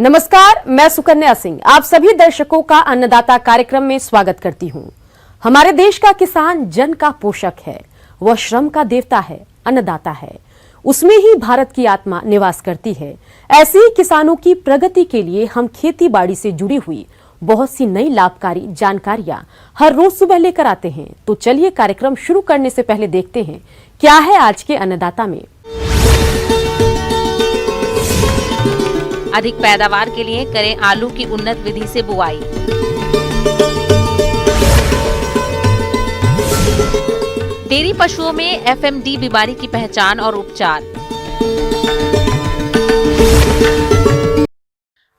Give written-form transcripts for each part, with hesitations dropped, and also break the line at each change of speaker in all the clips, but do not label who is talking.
नमस्कार, मैं सुकन्या सिंह आप सभी दर्शकों का अन्नदाता कार्यक्रम में स्वागत करती हूं। हमारे देश का किसान जन का पोषक है, वह श्रम का देवता है, अन्नदाता है। उसमें ही भारत की आत्मा निवास करती है। ऐसे ही किसानों की प्रगति के लिए हम खेती बाड़ी से जुड़ी हुई बहुत सी नई लाभकारी जानकारियां हर रोज सुबह लेकर आते हैं। तो चलिए कार्यक्रम शुरू करने से पहले देखते हैं क्या है आज के अन्नदाता में।
अधिक पैदावार के लिए करें आलू की उन्नत विधि से बुआई। डेयरी पशुओं में एफएमडी बीमारी की पहचान और उपचार।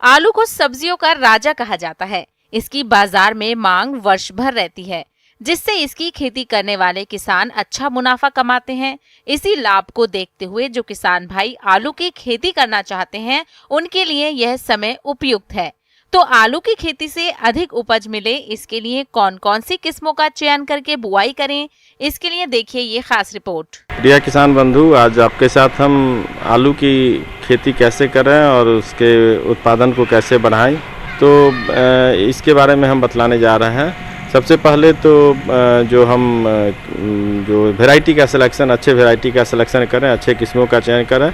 आलू को सब्जियों का राजा कहा जाता है। इसकी बाजार में मांग वर्ष भर रहती है, जिससे इसकी खेती करने वाले किसान अच्छा मुनाफा कमाते हैं। इसी लाभ को देखते हुए जो किसान भाई आलू की खेती करना चाहते हैं, उनके लिए यह समय उपयुक्त है। तो आलू की खेती से अधिक उपज मिले, इसके लिए कौन कौन सी किस्मों का चयन करके बुआई करें, इसके लिए देखिए ये खास रिपोर्ट।
प्रिय किसान बंधु, आज आपके साथ हम आलू की खेती कैसे करें और उसके उत्पादन को कैसे बढ़ाएं, तो इसके बारे में हम बतलाने जा रहे हैं। सबसे पहले तो जो वैरायटी का सिलेक्शन, अच्छे वैरायटी का सिलेक्शन करें, अच्छे किस्मों का चयन करें।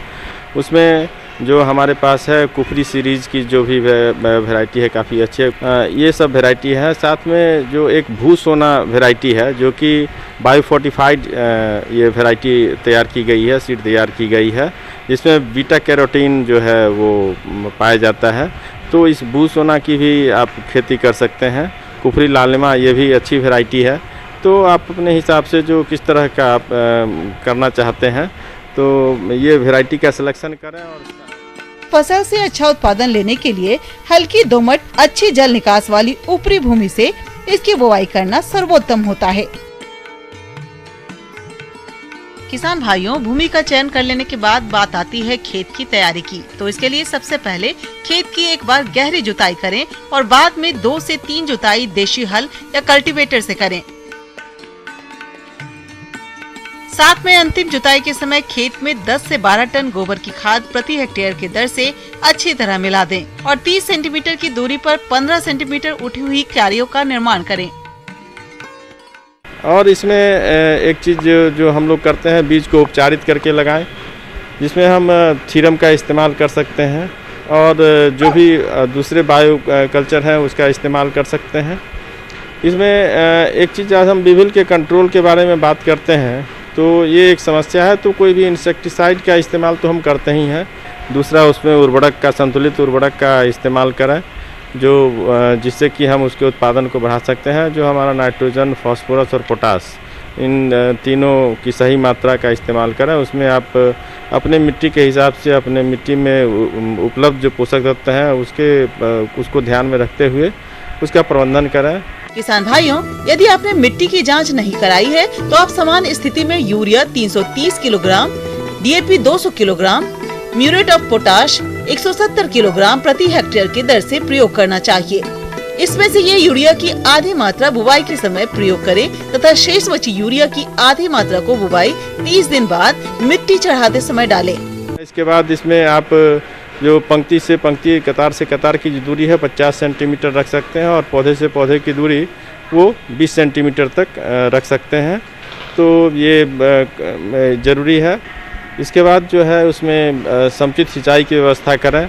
उसमें जो हमारे पास है कुफरी सीरीज़ की जो भी वैरायटी है काफ़ी अच्छे ये सब वैरायटी है। साथ में जो एक भू सोना वैरायटी है जो कि बायोफोर्टिफाइड ये वैरायटी तैयार की गई है, सीड तैयार की गई है, जिसमें बीटा कैरोटीन जो है वो पाया जाता है। तो इस भू सोना की भी आप खेती कर सकते हैं। कुफरी लालिमा ये भी अच्छी वैरायटी है। तो आप अपने हिसाब से जो किस तरह का आप करना चाहते हैं तो ये वैरायटी का सिलेक्शन करें। और
फसल से अच्छा उत्पादन लेने के लिए हल्की दोमट अच्छी जल निकास वाली ऊपरी भूमि से इसकी बुवाई करना सर्वोत्तम होता है। किसान भाइयों, भूमि का चयन कर लेने के बाद बात आती है खेत की तैयारी की। तो इसके लिए सबसे पहले खेत की एक बार गहरी जुताई करें और बाद में 2 से 3 जुताई देशी हल या कल्टीवेटर से करें। साथ में अंतिम जुताई के समय खेत में 10 से 12 टन गोबर की खाद प्रति हेक्टेयर की दर से अच्छी तरह मिला दें और 30 सेंटीमीटर की दूरी पर 15 सेंटीमीटर उठी हुई क्यारियों का निर्माण करें।
और इसमें एक चीज़ जो हम लोग करते हैं, बीज को उपचारित करके लगाएं, जिसमें हम थीरम का इस्तेमाल कर सकते हैं और जो भी दूसरे बायो कल्चर हैं उसका इस्तेमाल कर सकते हैं। इसमें एक चीज़ आज हम बिविल के कंट्रोल के बारे में बात करते हैं, तो ये एक समस्या है। तो कोई भी इंसेक्टिसाइड का इस्तेमाल तो हम करते ही हैं। दूसरा उसमें उर्वरक का, संतुलित उर्वरक का इस्तेमाल करें जो जिससे कि हम उसके उत्पादन को बढ़ा सकते हैं। जो हमारा नाइट्रोजन, फास्फोरस और पोटास, इन तीनों की सही मात्रा का इस्तेमाल करें। उसमें आप अपने मिट्टी के हिसाब से, अपने मिट्टी में उपलब्ध जो पोषक तत्व हैं उसको ध्यान में रखते हुए उसका प्रबंधन करें।
किसान भाइयों, यदि आपने मिट्टी की जांच नहीं कराई है तो आप समान स्थिति में urea 330 kilogram, DAP 200 kilogram, muriate of potash 170 kilogram प्रति हेक्टेयर की दर से प्रयोग करना चाहिए। इसमें से ये यूरिया की आधी मात्रा बुवाई के समय प्रयोग करें तथा शेष बची यूरिया की आधी मात्रा को बुवाई 30 दिन बाद मिट्टी चढ़ाते समय डालें।
इसके बाद इसमें आप जो पंक्ति से पंक्ति, कतार से कतार की जो दूरी है 50 सेंटीमीटर रख सकते हैं और पौधे से पौधे की दूरी वो 20 सेंटीमीटर तक रख सकते हैं। तो ये ज़रूरी है। इसके बाद जो है उसमें समुचित सिंचाई की व्यवस्था करें।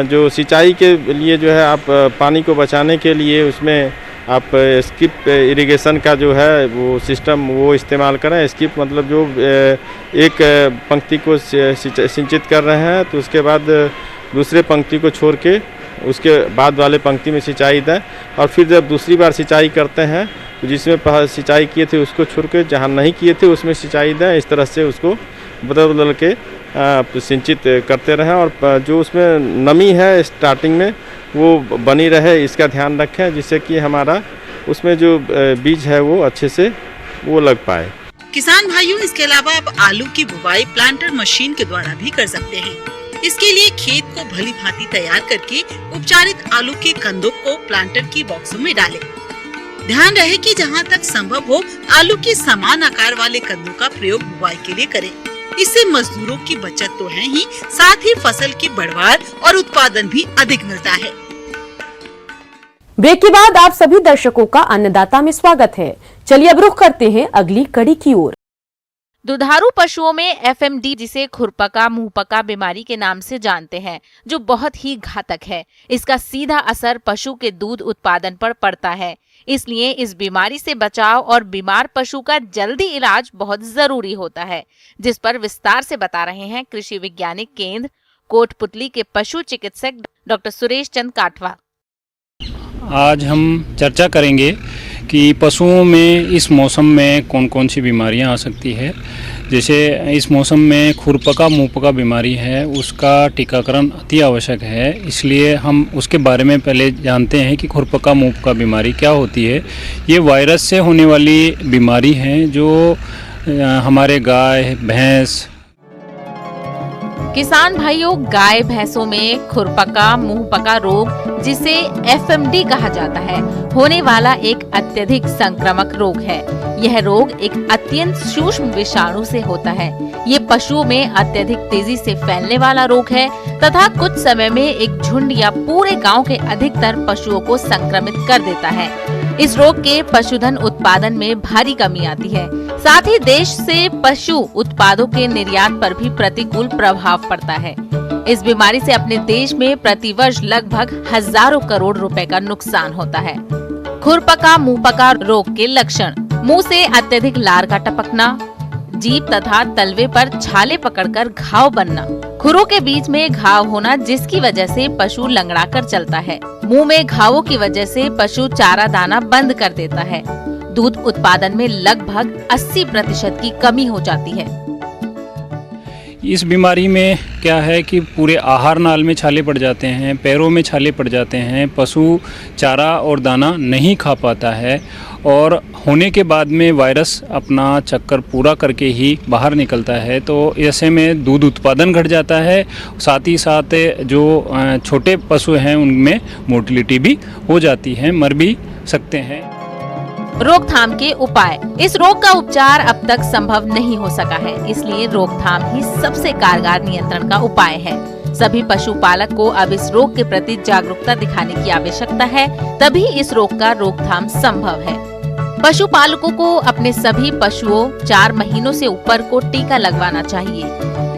जो सिंचाई के लिए जो है आप पानी को बचाने के लिए उसमें आप स्किप इरिगेशन का जो है वो सिस्टम वो इस्तेमाल करें। स्किप मतलब जो एक पंक्ति को सिंचित कर रहे हैं तो उसके बाद दूसरे पंक्ति को छोड़ के उसके बाद वाले पंक्ति में सिंचाई दें और फिर जब दूसरी बार सिंचाई करते हैं तो जिसमें सिंचाई किए थे उसको छोड़ के जहाँ नहीं किए थे उसमें सिंचाई दें। इस तरह से उसको बदल बदल के सिंचित करते रहें और जो उसमें नमी है स्टार्टिंग में वो बनी रहे, इसका ध्यान रखें, जिससे कि हमारा उसमें जो बीज है वो अच्छे से वो लग पाए।
किसान भाइयों, इसके अलावा आप आलू की बुवाई प्लांटर मशीन के द्वारा भी कर सकते हैं। इसके लिए खेत को भली भांति तैयार करके उपचारित आलू के कंदों को प्लांटर की बॉक्सों में डालें। ध्यान रहे कि जहां तक संभव हो आलू के समान आकार वाले कंदों का प्रयोग बुवाई के लिए करें। इससे मजदूरों की बचत तो है ही, साथ ही फसल की बढ़वार और उत्पादन भी अधिक मिलता है।
ब्रेक के बाद आप सभी दर्शकों का अन्नदाता में स्वागत है। चलिए अब रुख करते हैं अगली कड़ी की ओर।
दुधारू पशुओं में एफएमडी, जिसे खुरपका मुंहपका बीमारी के नाम से जानते हैं, जो बहुत ही घातक है। इसका सीधा असर पशु के दूध उत्पादन पर पड़ता है। इसलिए इस बीमारी से बचाव और बीमार पशु का जल्दी इलाज बहुत जरूरी होता है, जिस पर विस्तार से बता रहे हैं कृषि वैज्ञानिक केंद्र कोटपुतली के पशु चिकित्सक डॉक्टर सुरेश चंद काठवा।
आज हम चर्चा करेंगे कि पशुओं में इस मौसम में कौन कौन सी बीमारियां आ सकती है। जैसे इस मौसम में खुरपका मुंहपका बीमारी है, उसका टीकाकरण अति आवश्यक है। इसलिए हम उसके बारे में पहले जानते हैं कि खुरपका मुंहपका बीमारी क्या होती है। ये वायरस से होने वाली बीमारी है जो हमारे गाय भैंस।
किसान भाइयों, गाय भैंसों में खुरपका मुंहपका रोग, जिसे एफएमडी कहा जाता है, होने वाला एक अत्यधिक संक्रामक रोग है। यह रोग एक अत्यंत सूक्ष्म विषाणु से होता है। ये पशुओं में अत्यधिक तेजी से फैलने वाला रोग है तथा कुछ समय में एक झुंड या पूरे गांव के अधिकतर पशुओं को संक्रमित कर देता है। इस रोग के पशुधन उत्पादन में भारी कमी आती है। साथ ही देश से पशु उत्पादों के निर्यात पर भी प्रतिकूल प्रभाव पड़ता है। इस बीमारी से अपने देश में प्रतिवर्ष लगभग हजारों करोड़ रुपए का नुकसान होता है। खुरपका मुंहपका रोग के लक्षण: मुंह से अत्यधिक लार का टपकना, जीभ तथा तलवे पर छाले पकड़कर घाव बनना, खुरों के बीच में घाव होना जिसकी वजह से पशु लंगड़ा कर चलता है। मुंह में घावों की वजह से पशु चारा दाना बंद कर देता है। दूध उत्पादन में लगभग 80% की कमी हो जाती है।
इस बीमारी में क्या है कि पूरे आहार नाल में छाले पड़ जाते हैं, पैरों में छाले पड़ जाते हैं, पशु चारा और दाना नहीं खा पाता है और होने के बाद में वायरस अपना चक्कर पूरा करके ही बाहर निकलता है। तो ऐसे में दूध उत्पादन घट जाता है। साथ ही साथ जो छोटे पशु हैं उनमें मोर्टिलिटी भी हो जाती है, मर भी सकते हैं।
रोकथाम के उपाय: इस रोग का उपचार अब तक संभव नहीं हो सका है, इसलिए रोकथाम ही सबसे कारगर नियंत्रण का उपाय है। सभी पशुपालक को अब इस रोग के प्रति जागरूकता दिखाने की आवश्यकता है, तभी इस रोग का रोकथाम संभव है। पशुपालकों को अपने सभी पशुओं 4 महीनों से ऊपर को टीका लगवाना चाहिए।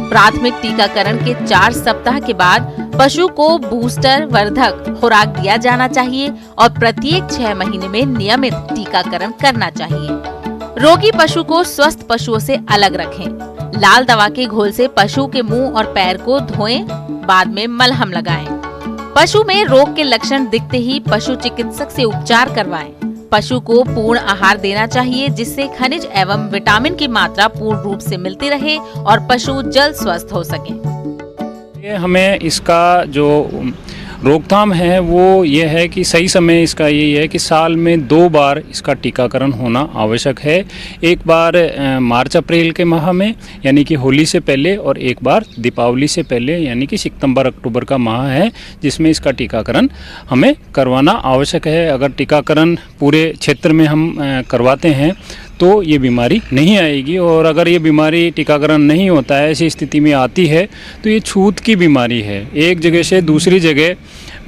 प्राथमिक टीकाकरण के 4 सप्ताह के बाद पशु को बूस्टर वर्धक खुराक दिया जाना चाहिए और प्रत्येक 6 महीने में नियमित टीकाकरण करना चाहिए। रोगी पशु को स्वस्थ पशुओं से अलग रखें। लाल दवा के घोल से पशु के मुंह और पैर को धोएं, बाद में मलहम लगाएं। पशु में रोग के लक्षण दिखते ही पशु चिकित्सक से उपचार करवाएं। पशु को पूर्ण आहार देना चाहिए, जिससे खनिज एवं विटामिन की मात्रा पूर्ण रूप से मिलती रहे और पशु जल्द स्वस्थ हो सके।
हमें इसका जो रोकथाम है वो ये है कि सही समय इसका यही है कि साल में 2 बार इसका टीकाकरण होना आवश्यक है। एक बार मार्च अप्रैल के माह में यानी कि होली से पहले और एक बार दीपावली से पहले यानी कि सितंबर अक्टूबर का माह है, जिसमें इसका टीकाकरण हमें करवाना आवश्यक है। अगर टीकाकरण पूरे क्षेत्र में हम करवाते हैं तो ये बीमारी नहीं आएगी, और अगर ये बीमारी टीकाकरण नहीं होता है, ऐसी स्थिति में आती है तो ये छूत की बीमारी है। एक जगह से दूसरी जगह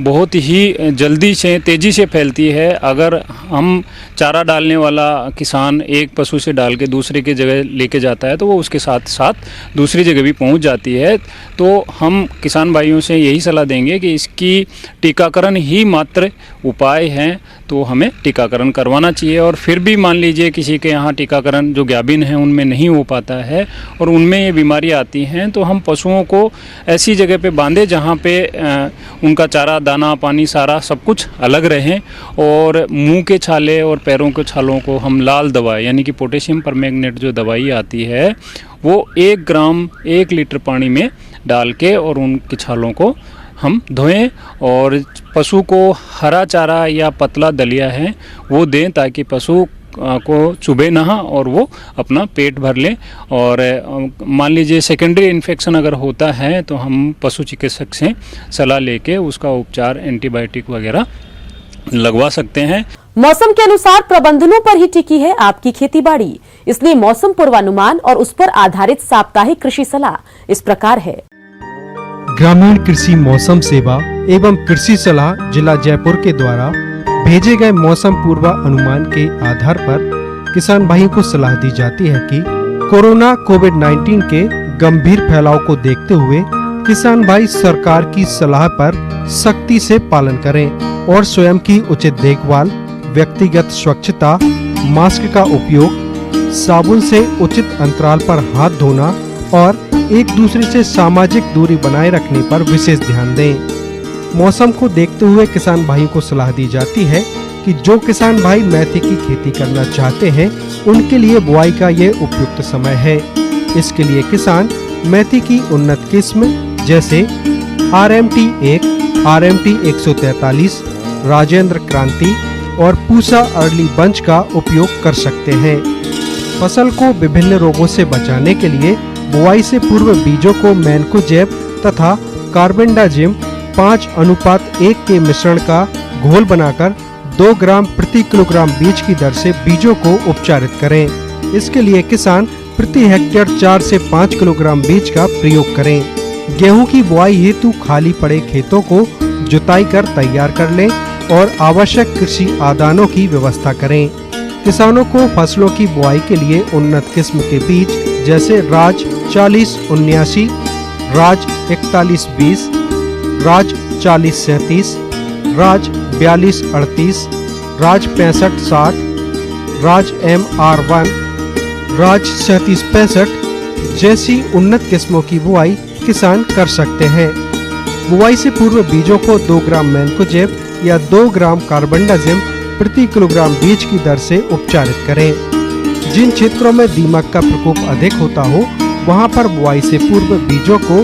बहुत ही जल्दी से तेज़ी से फैलती है। अगर हम चारा डालने वाला किसान एक पशु से डाल के दूसरे की जगह लेके जाता है तो वो उसके साथ साथ दूसरी जगह भी पहुंच जाती है। तो हम किसान भाइयों से यही सलाह देंगे कि इसकी टीकाकरण ही मात्र उपाय है, तो हमें टीकाकरण करवाना चाहिए। और फिर भी मान लीजिए किसी के यहाँ टीकाकरण जो गाभिन हैं उनमें नहीं हो पाता है और उनमें ये बीमारी आती हैं, तो हम पशुओं को ऐसी जगह पे बांधे जहाँ पे उनका चारा दाना पानी सारा सब कुछ अलग रहें, और मुंह के छाले और पैरों के छालों को हम लाल दवा यानी कि पोटेशियम परमैंगनेट जो दवाई आती है वो 1 ग्राम 1 लीटर पानी में डाल के और उनके छालों को हम धोएं, और पशु को हरा चारा या पतला दलिया है वो दें ताकि पशु को चुभे ना और वो अपना पेट भर लें। और मान लीजिए सेकेंडरी इन्फेक्शन अगर होता है तो हम पशु चिकित्सक से सलाह लेके उसका उपचार एंटीबायोटिक वगैरह लगवा सकते हैं।
मौसम के अनुसार प्रबंधनों पर ही टिकी है आपकी खेती-बाड़ी, इसलिए मौसम पूर्वानुमान और उस पर आधारित साप्ताहिक कृषि सलाह इस प्रकार है।
ग्रामीण कृषि मौसम सेवा एवं कृषि सलाह जिला जयपुर के द्वारा भेजे गए मौसम पूर्वानुमान के आधार पर किसान भाइयों को सलाह दी जाती है कि कोरोना कोविड-19 के गंभीर फैलाव को देखते हुए किसान भाई सरकार की सलाह पर सख्ती से पालन करें और स्वयं की उचित देखभाल, व्यक्तिगत स्वच्छता, मास्क का उपयोग, साबुन से उचित अंतराल पर हाथ धोना और एक दूसरे से सामाजिक दूरी बनाए रखने पर विशेष ध्यान दें। मौसम को देखते हुए किसान भाइयों को सलाह दी जाती है कि जो किसान भाई मेथी की खेती करना चाहते हैं उनके लिए बुआई का ये उपयुक्त समय है। इसके लिए किसान मेथी की उन्नत किस्म जैसे RMT 1, RMT 143, राजेंद्र क्रांति और पूसा अर्ली बंच का उपयोग कर सकते हैं। फसल को विभिन्न रोगों से बचाने के लिए बुआई से पूर्व बीजों को मैनकोजेब तथा कार्बेंडाजिम 5:1 के मिश्रण का घोल बनाकर 2 ग्राम प्रति किलोग्राम बीज की दर से बीजों को उपचारित करें। इसके लिए किसान प्रति हेक्टेयर 4 से 5 किलोग्राम बीज का प्रयोग करें। गेहूं की बुआई हेतु खाली पड़े खेतों को जुताई कर तैयार कर लें और आवश्यक कृषि आदानों की व्यवस्था करें। किसानों को फसलों की बुआई के लिए उन्नत किस्म के बीज जैसे राज 4079, राज 4120, राज 4037, राज 4238, राज 6560, राज MR1, राज 3765 जैसी उन्नत किस्मों की बुआई किसान कर सकते हैं। बुआई से पूर्व बीजों को 2 ग्राम मैनकोजेब या 2 ग्राम कार्बेंडाजिम प्रति किलोग्राम बीज की दर से उपचारित करें। जिन क्षेत्रों में दीमक का प्रकोप अधिक होता हो वहां पर बुआई से पूर्व बीजों को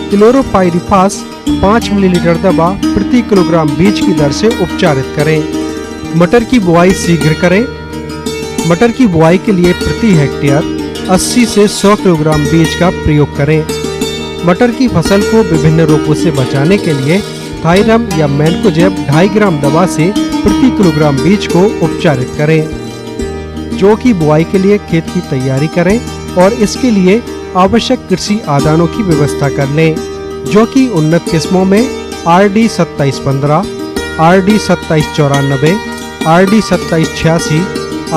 क्लोरोपाइरिफास 5 मिलीलीटर दवा प्रति किलोग्राम बीज की दर से उपचारित करें। मटर की बुआई शीघ्र करें। मटर की बुआई के लिए प्रति हेक्टेयर 80 से 100 किलोग्राम बीज का प्रयोग करें। मटर की फसल को विभिन्न रोगों से बचाने के लिए थायरम या मैनकोजेब 2.5 ग्राम दवा से प्रति किलोग्राम बीज को उपचारित करें। जौ की बुआई के लिए खेत की तैयारी करें और इसके लिए आवश्यक कृषि आदानों की व्यवस्था कर लें। जौ की उन्नत किस्मों में RD 2715, RD 2794, RD 2786,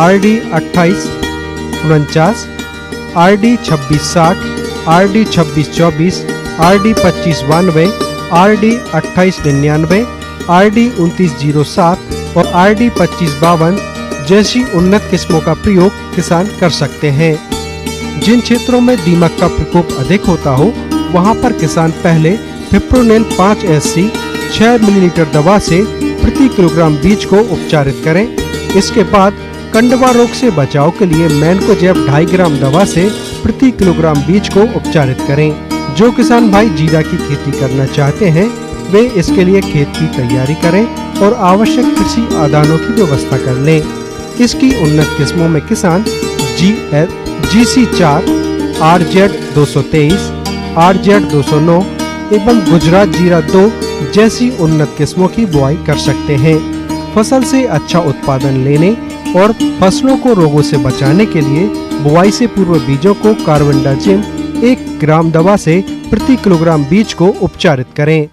RD 2849, RD 2660, RD 2624, RD 2592, RD 2899, RD 2907 और RD 2552 जैसी उन्नत किस्मों का प्रयोग किसान कर सकते हैं। जिन क्षेत्रों में दीमक का प्रकोप अधिक होता हो वहां पर किसान पहले फिप्रोनेल 5SC 6 मिलीलीटर दवा से प्रति किलोग्राम बीज को उपचारित करें। इसके बाद कंडवा रोग से बचाव के लिए मैनकोजेब 2.5 ग्राम दवा से प्रति किलोग्राम बीज को उपचारित करें। जो किसान भाई जीरा की खेती करना चाहते हैं वे इसके लिए खेत की तैयारी करें और आवश्यक कृषि आदानों की व्यवस्था कर लें। इसकी उन्नत किस्मों में किसान GC4, RZ 223, RZ 209 एवं गुजरात जीरा 2 जैसी उन्नत किस्मों की बुआई कर सकते हैं। फसल से अच्छा उत्पादन लेने और फसलों को रोगों से बचाने के लिए बुआई से पूर्व बीजों को कार्बेंडाजिम 1 ग्राम दवा से प्रति किलोग्राम बीज को उपचारित करें।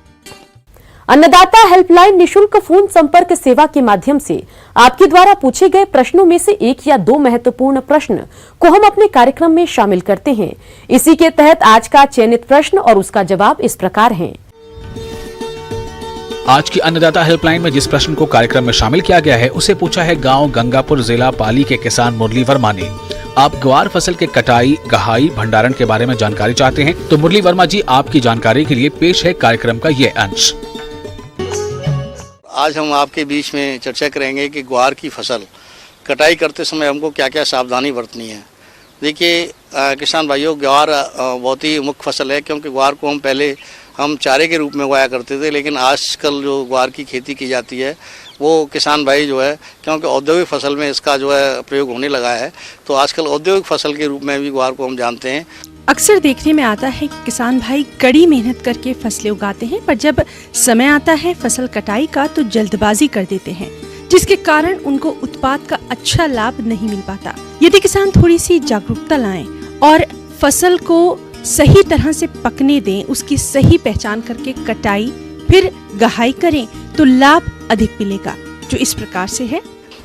अन्नदाता हेल्पलाइन निशुल्क फोन संपर्क सेवा के माध्यम से आपके द्वारा पूछे गए प्रश्नों में से 1 या 2 महत्वपूर्ण प्रश्न को हम अपने कार्यक्रम में शामिल करते हैं। इसी के तहत आज का चयनित प्रश्न और उसका जवाब इस प्रकार है।
आज की अन्नदाता हेल्पलाइन में जिस प्रश्न को कार्यक्रम में शामिल किया गया है उसे पूछा है गांव गंगापुर जिला पाली के किसान मुरली वर्मा ने। आप ग्वार फसल के कटाई, गहाई, भंडारण के बारे में जानकारी चाहते हैं तो मुरली वर्मा जी आपकी जानकारी के लिए पेश है कार्यक्रम का ये अंश।
आज हम आपके बीच में चर्चा करेंगे कि ग्वार की फसल कटाई करते समय हमको क्या क्या सावधानी बरतनी है। देखिए किसान भाइयों, ग्वार बहुत ही मुख्य फसल है क्योंकि ग्वार को हम चारे के रूप में उगाया करते थे, लेकिन आजकल जो ग्वार की खेती की जाती है वो किसान भाई जो है क्योंकि औद्योगिक फसल में इसका जो है प्रयोग होने लगा है, तो आजकल औद्योगिक फसल के रूप में भी ग्वार को हम जानते हैं।
अक्सर देखने में आता है कि किसान भाई कड़ी मेहनत करके फसलें उगाते हैं, पर जब समय आता है फसल कटाई का तो जल्दबाजी कर देते हैं। जिसके कारण उनको उत्पाद का अच्छा लाभ नहीं मिल पाता। यदि किसान थोड़ी सी जागरूकता लाएं और फसल को सही तरह से पकने दें, उसकी सही पहचान करके कटाई फिर गहाई करें तो लाभ अधिक मिलेगा, जो इस प्रकार से है।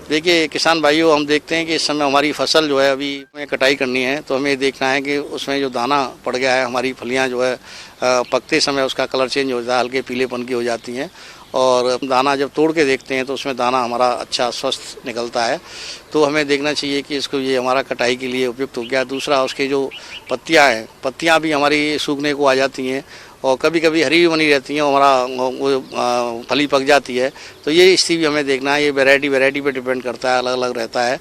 देखिए किसान भाइयों, हम देखते हैं कि इस समय हमारी फसल जो है अभी हमें कटाई करनी है, तो हमें देखना है कि उसमें जो दाना पड़ गया है, हमारी फलियां जो है पकते समय उसका कलर चेंज हो जाता है, हल्के पीलेपन की हो जाती हैं। और दाना जब तोड़ के देखते हैं तो उसमें दाना हमारा अच्छा स्वस्थ निकलता है, तो हमें देखना चाहिए कि इसको ये हमारा कटाई के लिए उपयुक्त हो गया। दूसरा, उसके जो पत्तियां हैं, पत्तियां भी हमारी सूखने को आ जाती हैं और कभी कभी हरी भी बनी रहती हैं, हमारा वो फली पक जाती है। तो ये स्थिति भी हमें देखना है, ये वैरायटी पे डिपेंड करता है, अलग अलग रहता है।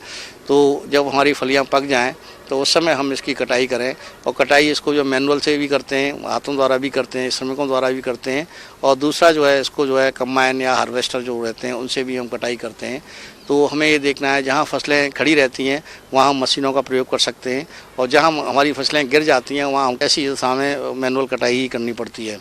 तो जब हमारी फलियां पक जाएं तो उस समय हम इसकी कटाई करें, और कटाई इसको जो मैनुअल से भी करते हैं, हाथों द्वारा भी करते हैं, श्रमिकों द्वारा भी करते हैं, और दूसरा जो है इसको जो है कंबाइन या हार्वेस्टर जो रहते हैं उनसे भी हम कटाई करते हैं। तो हमें ये देखना है जहाँ फसलें खड़ी रहती हैं वहाँ हम मशीनों का प्रयोग कर सकते हैं, और जहाँ हमारी फसलें गिर जाती हैं वहाँ ऐसी दशा में मैनुअल कटाई ही करनी पड़ती है।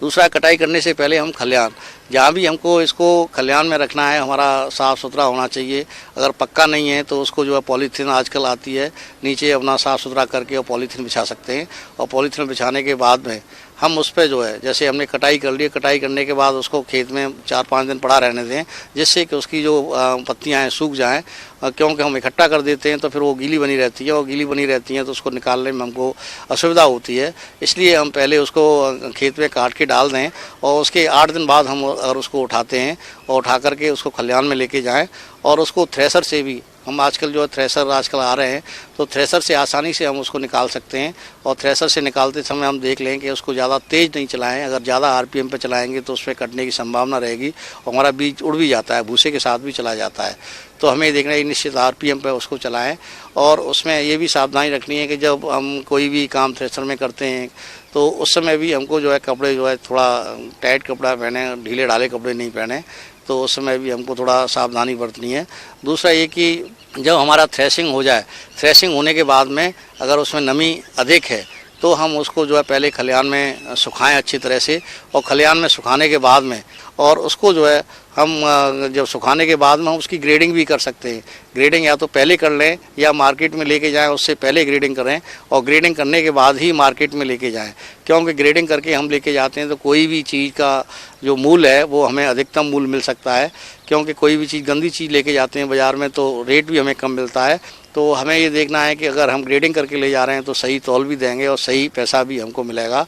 दूसरा, कटाई करने से पहले हम खलिहान, जहाँ भी हमको इसको खलिहान में रखना है, हमारा साफ़ सुथरा होना चाहिए। अगर पक्का नहीं है तो उसको जो है पॉलीथीन आजकल आती है, नीचे अपना साफ़ सुथरा करके और पॉलीथीन बिछा सकते हैं। और पॉलीथीन बिछाने के बाद में हम उस पर जो है, जैसे हमने कटाई कर ली, कटाई करने के बाद उसको खेत में 4-5 दिन पड़ा रहने दें, जिससे कि उसकी जो पत्तियां हैं सूख जाएं, क्योंकि हम इकट्ठा कर देते हैं तो फिर वो गीली बनी रहती है, और गीली बनी रहती हैं तो उसको निकालने में हमको असुविधा होती है। इसलिए हम पहले उसको खेत में काट के डाल दें, और उसके 8 दिन बाद हम अगर उसको उठाते हैं और उठा करके उसको खलिहान में लेके जाएं, और उसको थ्रेसर से भी, हम आजकल जो है थ्रेसर आजकल आ रहे हैं, तो थ्रेसर से आसानी से हम उसको निकाल सकते हैं। और थ्रेसर से निकालते समय हम देख लें कि उसको ज़्यादा तेज़ नहीं चलाएं, अगर ज़्यादा आरपीएम पे चलाएंगे तो उस पर कटने की संभावना रहेगी, और हमारा बीज उड़ भी जाता है, भूसे के साथ भी चला जाता है। तो हमें देखना है निश्चित आरपीएम पे उसको चलाएं। और उसमें ये भी सावधानी रखनी है कि जब हम कोई भी काम थ्रेसर में करते हैं तो उस समय भी हमको जो है कपड़े जो है थोड़ा टाइट कपड़ा पहने, ढीले ढाले कपड़े नहीं पहने, तो उस समय भी हमको थोड़ा सावधानी बरतनी है। दूसरा ये कि जब हमारा थ्रेसिंग हो जाए, थ्रेसिंग होने के बाद में अगर उसमें नमी अधिक है तो हम उसको जो है पहले खलिहान में सुखाएं अच्छी तरह से, और खलिहान में सुखाने के बाद में, और उसको जो है हम जब सुखाने के बाद में हम उसकी ग्रेडिंग भी कर सकते हैं। ग्रेडिंग या तो पहले कर लें या मार्केट में लेके जाएं, उससे पहले ग्रेडिंग करें, और ग्रेडिंग करने के बाद ही मार्केट में लेके जाएं, क्योंकि ग्रेडिंग करके हम लेके जाते हैं तो कोई भी चीज़ का जो मूल्य है वो हमें अधिकतम मूल्य मिल सकता है, क्योंकि कोई भी चीज़ गंदी चीज़ लेके जाते हैं बाज़ार में तो रेट भी हमें कम मिलता है। तो हमें ये देखना है कि अगर हम ग्रेडिंग करके ले जा रहे हैं तो सही तौल भी देंगे और सही पैसा भी हमको मिलेगा।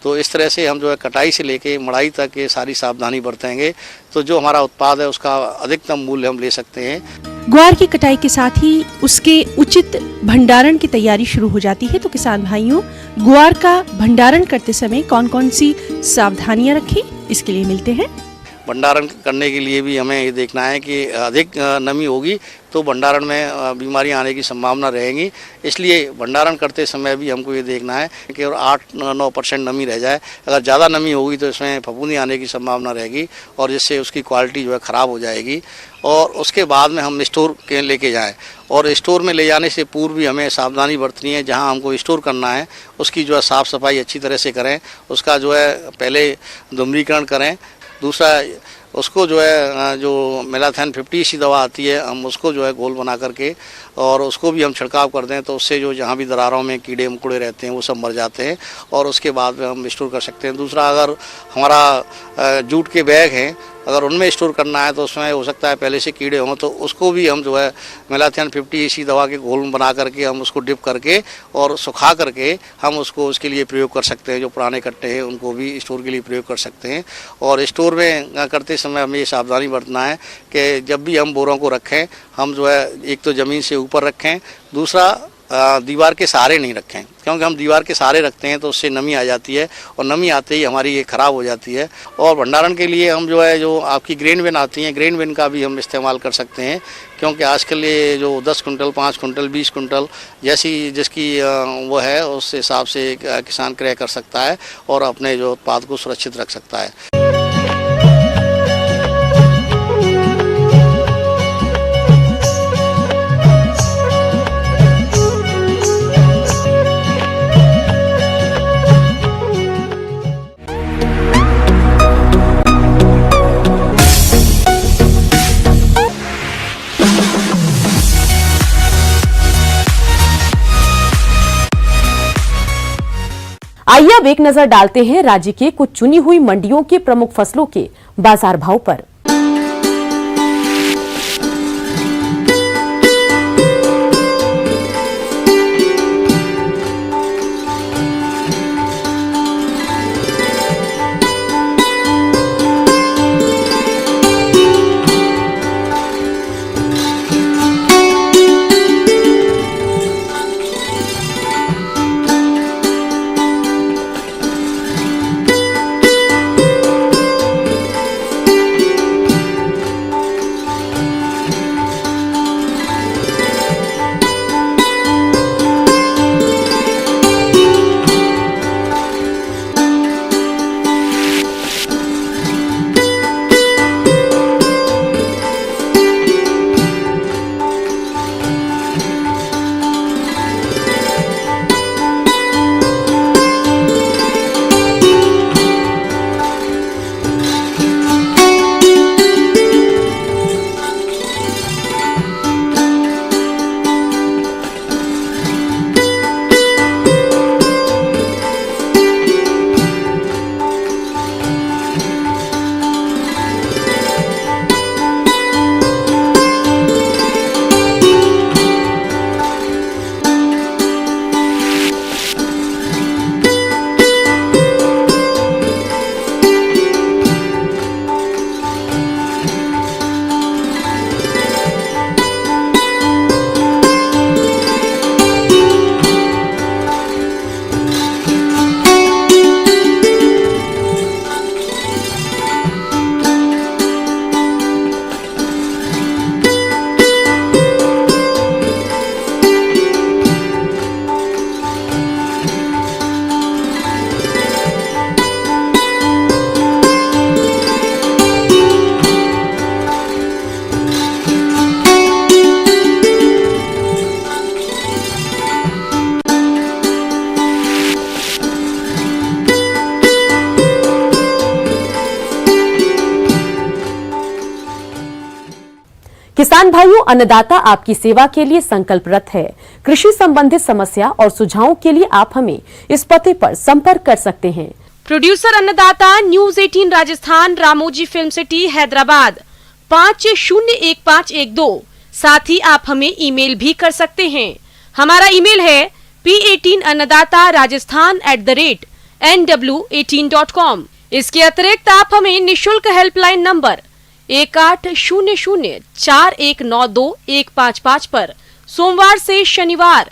तो इस तरह से हम जो है कटाई से लेके मड़ाई तक ये सारी सावधानी बरतेंगे तो जो हमारा उत्पाद है उसका अधिकतम मूल्य हम ले सकते हैं।
ग्वार की कटाई के साथ ही उसके उचित भंडारण की तैयारी शुरू हो जाती है। तो किसान भाइयों, ग्वार का भंडारण करते समय कौन कौन सी सावधानियां रखें, इसके लिए मिलते हैं।
भंडारण करने के लिए भी हमें ये देखना है कि अधिक नमी होगी तो भंडारण में बीमारियां आने की संभावना रहेगी, इसलिए भंडारण करते समय भी हमको ये देखना है कि और 8-9% नमी रह जाए। अगर ज़्यादा नमी होगी तो इसमें फफूंदी आने की संभावना रहेगी और जिससे उसकी क्वालिटी जो है ख़राब हो जाएगी। और उसके बाद में हम स्टोर के लेके जाएं, और स्टोर में ले जाने से पूर्व भी हमें सावधानी बरतनी है। जहां हमको स्टोर करना है उसकी जो है साफ़ सफाई अच्छी तरह से करें, उसका जो है पहले धूम्रीकरण करें। दूसरा, उसको जो है जो मेलाथैन 50 दवा आती है हम उसको जो है घोल बना करके और उसको भी हम छिड़काव कर दें तो उससे जो जहाँ भी दरारों में कीड़े मकोड़े रहते हैं वो सब मर जाते हैं और उसके बाद में हम स्टोर कर सकते हैं। दूसरा, अगर हमारा जूट के बैग हैं अगर उनमें स्टोर करना है तो उसमें हो सकता है पहले से कीड़े हों, तो उसको भी हम जो है मेलाथैन 50 दवा के घोल बना करके हम उसको डिप करके और सुखा करके हम उसको उसके लिए प्रयोग कर सकते हैं। जो पुराने कट्टे हैं उनको भी स्टोर के लिए प्रयोग कर सकते हैं। और स्टोर में करते समय हमें ये सावधानी बरतना है कि जब भी हम बोरों को रखें हम जो है एक तो ज़मीन से ऊपर रखें, दूसरा दीवार के सहारे नहीं रखें, क्योंकि हम दीवार के सहारे रखते हैं तो उससे नमी आ जाती है और नमी आते ही हमारी ये ख़राब हो जाती है। और भंडारण के लिए हम जो है जो आपकी ग्रेन बिन आती हैं, ग्रेन बिन का भी हम इस्तेमाल कर सकते हैं, क्योंकि आजकल ये जो 10 कुंटल, 5 कुंटल, 20 कुंटल जैसी जिसकी वो है उस हिसाब से किसान क्रय कर सकता है और अपने जो उत्पाद को सुरक्षित रख सकता है।
आइए अब एक नजर डालते हैं राज्य के कुछ चुनी हुई मंडियों के प्रमुख फसलों के बाजार भाव पर। किसान भाइयों, अन्नदाता आपकी सेवा के लिए संकल्परत है। कृषि संबंधित समस्या और सुझावों के लिए आप हमें इस पते पर संपर्क कर सकते हैं।
प्रोड्यूसर अन्नदाता, news 18 Rajasthan, Ramoji film city, Hyderabad 501512। साथ ही आप हमें ईमेल भी कर सकते हैं। हमारा ईमेल है p18annadaata@nw18.com। इसके अतिरिक्त आप हमें निशुल्क हेल्पलाइन नंबर 18004192 155 पर सोमवार से शनिवार